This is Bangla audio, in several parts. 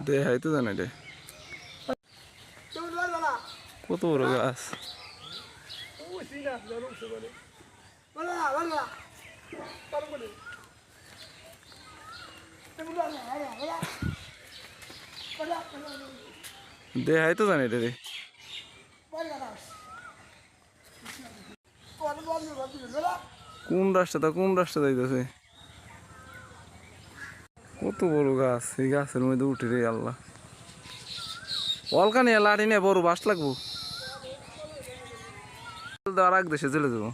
দেখাই তো জানাই রে কত বড় গাছ দেখাই তো জানাই রে কোন রাস্তা যাইতেছে কত বড় গাছ এই গাছের মধ্যে উঠে রে আল্লাহ অলকা নিয়ে লাঠি নিয়ে বড় বাস লাগবো আর এক দেশে চলে যাবো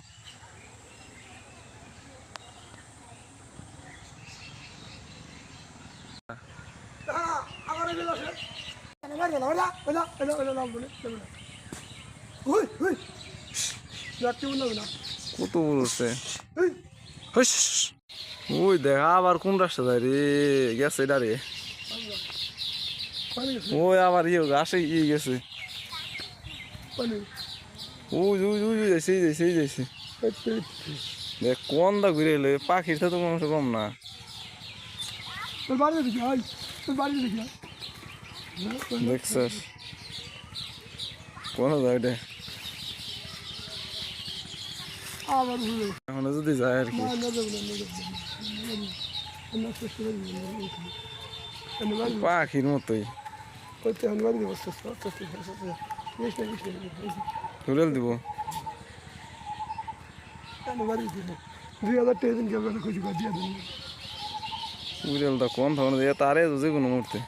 কত বড় উঠছে ওই দেখা আবার কোন রাস্তা যায় রে গেছে এটা রে ওই আবার ইয়ে আসে ইয়ে গেছে ওই যাইছে দেখ কোন দা ঘুরে এলো পাখির তো মানুষ কম না দেখছস কোন জায়গাটা এখন যদি যায় আর কি পাখির মতোই তুলেল দিব 2000 টাকা দিন কেমন খুশি করে দিয়ে দিন উড়েলটা কোন ধরনের তারে যে কোনো মুহূর্তে